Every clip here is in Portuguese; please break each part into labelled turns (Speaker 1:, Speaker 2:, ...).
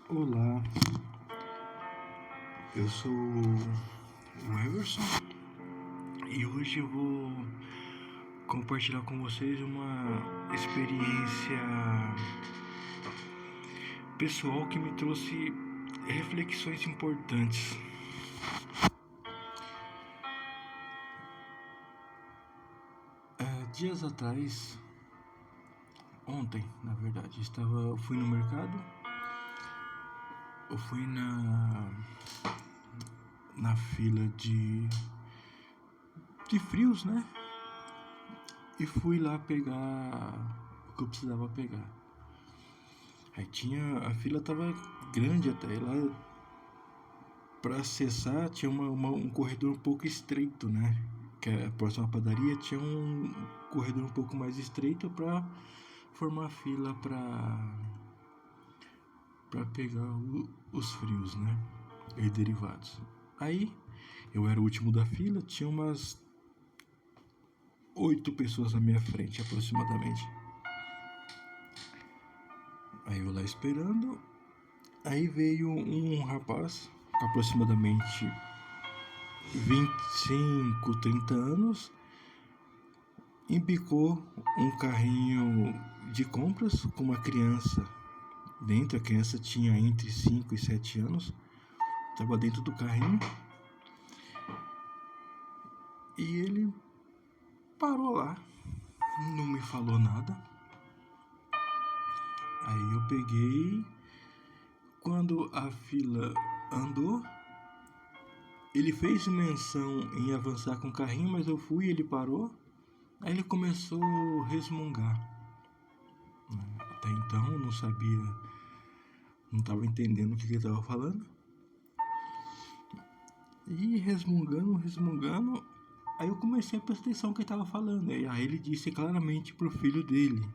Speaker 1: Olá, eu sou o Everson e hoje eu vou compartilhar com vocês uma experiência pessoal que me trouxe reflexões importantes. Dias atrás, ontem na verdade, eu fui no mercado, eu fui na fila de frios, né? E fui lá pegar o que eu precisava pegar. Aí a fila tava grande até, lá para acessar tinha um corredor um pouco estreito, né? Que a próxima padaria tinha um corredor um pouco mais estreito para formar fila para pegar os frios, né? E derivados. Aí eu era o último da fila, tinha umas 8 pessoas na minha frente aproximadamente. Aí eu lá esperando, aí veio um rapaz com aproximadamente 25, 30 anos, embicou um carrinho de compras com uma criança dentro. A criança tinha entre 5 e 7 anos, estava dentro do carrinho, e ele parou lá, não me falou nada. Aí eu peguei, quando a fila andou, ele fez menção em avançar com o carrinho, mas eu fui e ele parou. Aí ele começou a resmungar. Até então eu não sabia, não estava entendendo o que ele estava falando. E resmungando, aí eu comecei a prestar atenção no que ele estava falando. E aí ele disse claramente pro filho dele: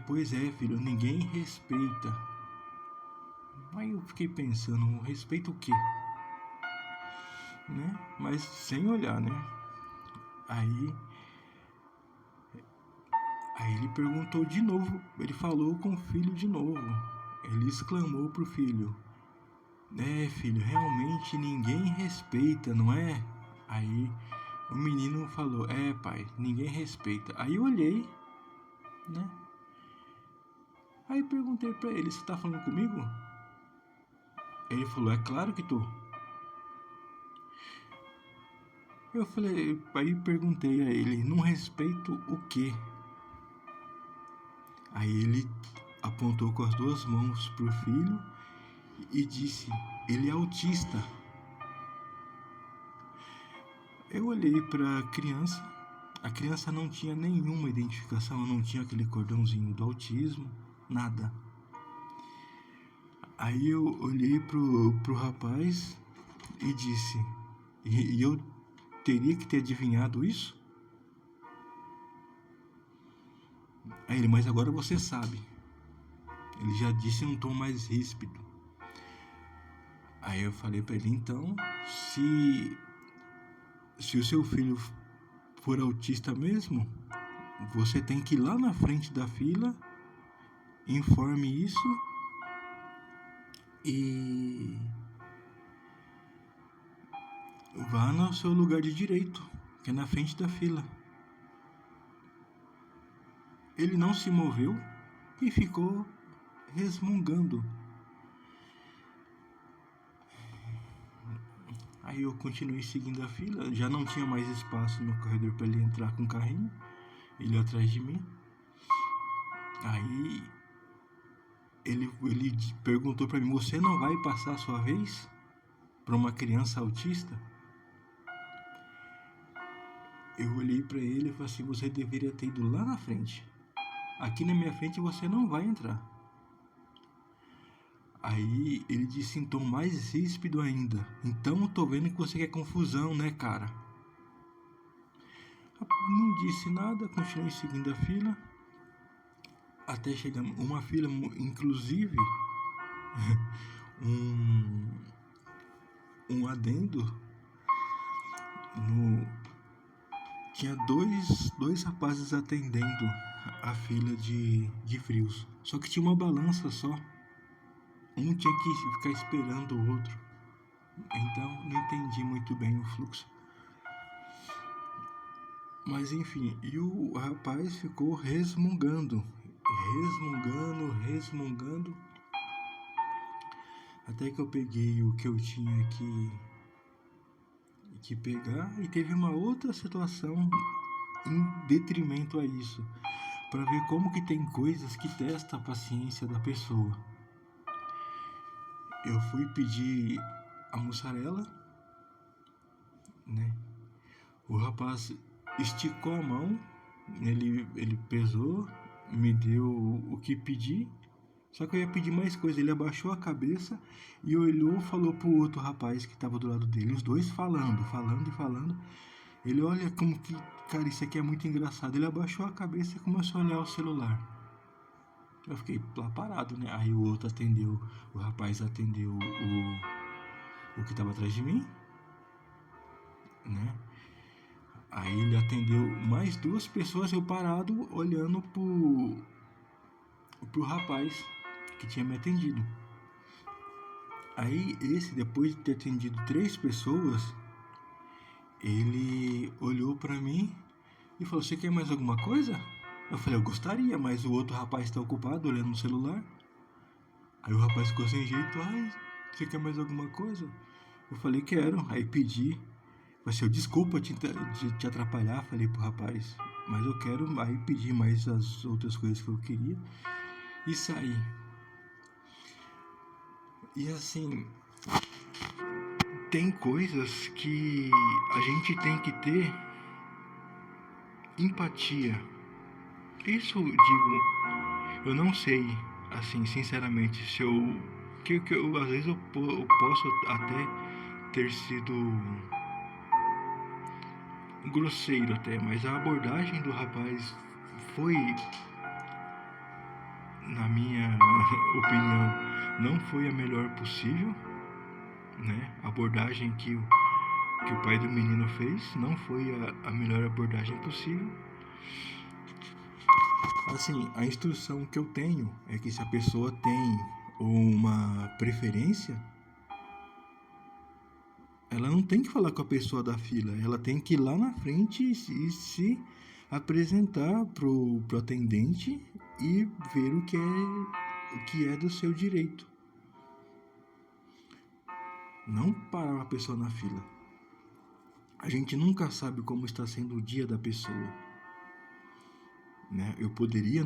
Speaker 1: pois é, filho, ninguém respeita. Aí eu fiquei pensando, respeito o quê? Né? Mas sem olhar, né? Aí ele perguntou de novo, ele falou com o filho de novo. Ele exclamou pro filho: filho, realmente ninguém respeita, não é? Aí o menino falou: pai, ninguém respeita. Aí eu olhei, né? Aí perguntei pra ele: você tá falando comigo? Ele falou: é claro que tô. Eu falei, aí perguntei a ele: não respeito o quê? Aí ele apontou com as duas mãos pro filho e disse: ele é autista. Eu olhei para a criança não tinha nenhuma identificação, não tinha aquele cordãozinho do autismo, nada. Aí eu olhei pro rapaz e disse: e eu teria que ter adivinhado isso? Aí ele: mas agora você sabe. Ele já disse num tom mais ríspido. Aí eu falei para ele: então, se o seu filho for autista mesmo, você tem que ir lá na frente da fila, informe isso e vá no seu lugar de direito, que é na frente da fila. Ele não se moveu e ficou resmungando. Aí eu continuei seguindo a fila, já não tinha mais espaço no corredor para ele entrar com o carrinho, ele atrás de mim. Aí ele perguntou para mim: você não vai passar a sua vez para uma criança autista? Eu olhei para ele e falei assim: você deveria ter ido lá na frente. Aqui na minha frente você não vai entrar. Aí ele disse em tom mais ríspido ainda: então eu tô vendo que você quer confusão, né, cara? Não disse nada, continuei seguindo a fila. Até chegar uma fila, inclusive, um adendo. Tinha dois rapazes atendendo a fila de frios. Só que tinha uma balança só. Um tinha que ficar esperando o outro. Então não entendi muito bem o fluxo. Mas enfim, e o rapaz ficou resmungando. Resmungando. Até que eu peguei o que eu tinha que pegar. E teve uma outra situação em detrimento a isso, para ver como que tem coisas que testam a paciência da pessoa. Eu fui pedir a mussarela, né? O rapaz esticou a mão, ele pesou, me deu o que pedi, só que eu ia pedir mais coisa. Ele abaixou a cabeça e olhou, falou pro outro rapaz que tava do lado dele, os dois falando. Ele olha como que, cara, isso aqui é muito engraçado. Ele abaixou a cabeça e começou a olhar o celular. Eu fiquei lá parado, né? Aí o outro atendeu, o rapaz atendeu o que tava atrás de mim, né? Aí ele atendeu mais duas pessoas, eu parado olhando pro rapaz que tinha me atendido. Aí esse, depois de ter atendido 3 pessoas, ele olhou pra mim e falou: "Você quer mais alguma coisa?" Eu falei: "Eu gostaria, mas o outro rapaz está ocupado olhando no celular." Aí o rapaz ficou sem jeito: "Ai, você quer mais alguma coisa?" Eu falei: "Quero." Aí pedi. Mas eu, desculpa te atrapalhar, falei pro rapaz, mas eu quero. Aí pedi mais as outras coisas que eu queria e saí. E assim, tem coisas que a gente tem que ter empatia. Isso eu digo, eu não sei, assim, sinceramente, se eu. Que eu às vezes eu posso até ter sido grosseiro até, mas a abordagem do rapaz foi, na minha opinião, não foi a melhor possível, né? A abordagem que o pai do menino fez não foi a melhor abordagem possível. Assim, a instrução que eu tenho é que se a pessoa tem uma preferência, ela não tem que falar com a pessoa da fila, ela tem que ir lá na frente e se apresentar pro atendente e ver o que é do seu direito. Não parar a pessoa na fila. A gente nunca sabe como está sendo o dia da pessoa, né? Eu poderia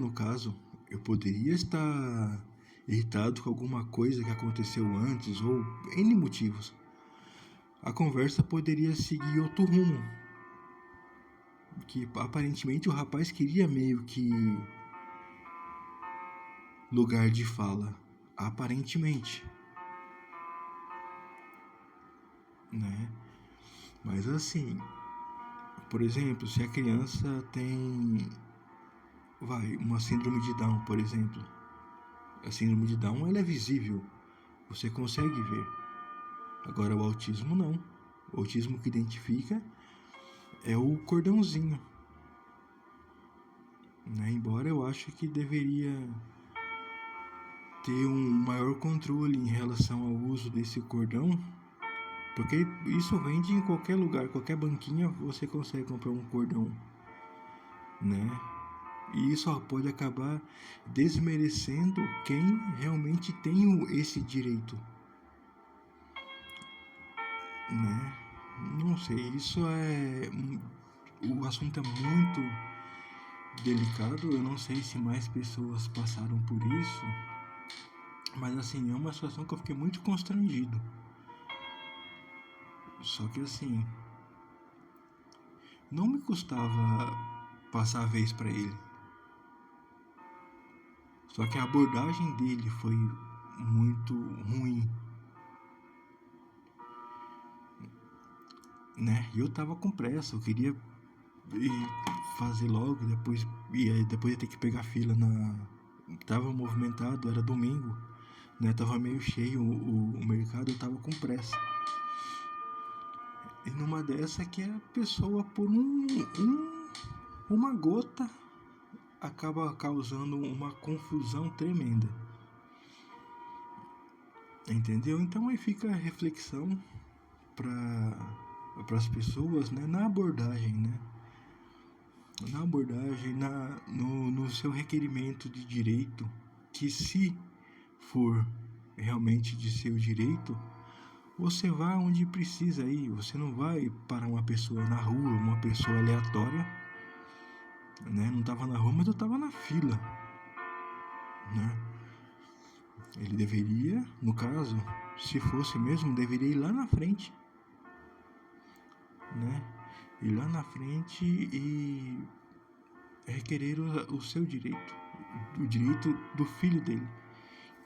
Speaker 1: estar irritado com alguma coisa que aconteceu antes ou N motivos. A conversa poderia seguir outro rumo, que aparentemente o rapaz queria meio que lugar de fala, aparentemente, né? Mas assim, por exemplo, se a criança tem, uma síndrome de Down, por exemplo, a síndrome de Down, ela é visível, você consegue ver. Agora o autismo não. O autismo que identifica é o cordãozinho, né? Embora eu acho que deveria ter um maior controle em relação ao uso desse cordão, porque isso vende em qualquer lugar, qualquer banquinha você consegue comprar um cordão, né? E isso pode acabar desmerecendo quem realmente tem esse direito, né? Não sei, isso é... O assunto é muito delicado, eu não sei se mais pessoas passaram por isso, mas assim, é uma situação que eu fiquei muito constrangido. Só que assim, não me custava passar a vez pra ele. Só que a abordagem dele foi muito ruim, né? E eu tava com pressa, eu queria fazer logo, depois ia ter que pegar fila na... Tava movimentado, era domingo, né? Tava meio cheio o mercado, eu tava com pressa. E numa dessa que a pessoa, por uma gota, acaba causando uma confusão tremenda. Entendeu? Então aí fica a reflexão para as pessoas, né, na abordagem, né? Na abordagem, no seu requerimento de direito, que se for realmente de seu direito, você vai onde precisa ir. Você não vai para uma pessoa na rua, uma pessoa aleatória, né? Não estava na rua, mas eu estava na fila, né? Ele deveria, no caso, se fosse mesmo, deveria ir lá na frente, né? Ir lá na frente e requerer o seu direito, o direito do filho dele.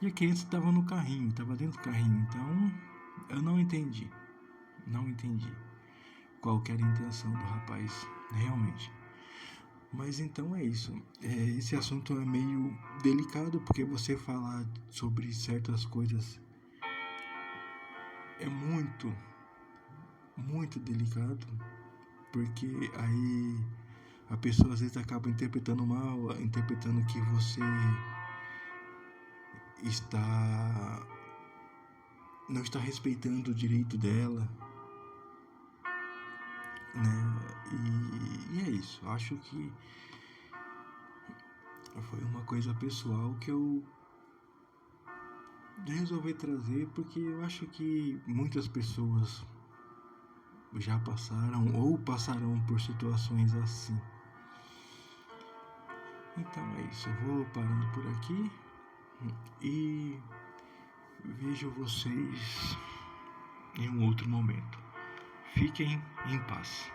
Speaker 1: E a criança estava no carrinho, estava dentro do carrinho. Então, eu não entendi qual que era a intenção do rapaz, realmente. Mas então é isso. Esse assunto é meio delicado, porque você falar sobre certas coisas é muito, muito delicado, porque aí a pessoa às vezes acaba interpretando mal, interpretando que você não está respeitando o direito dela, né? E é isso. Acho que foi uma coisa pessoal que eu resolvi trazer, porque eu acho que muitas pessoas já passaram ou passarão por situações assim. Então é isso. Eu vou parando por aqui e vejo vocês em um outro momento. Fiquem em paz.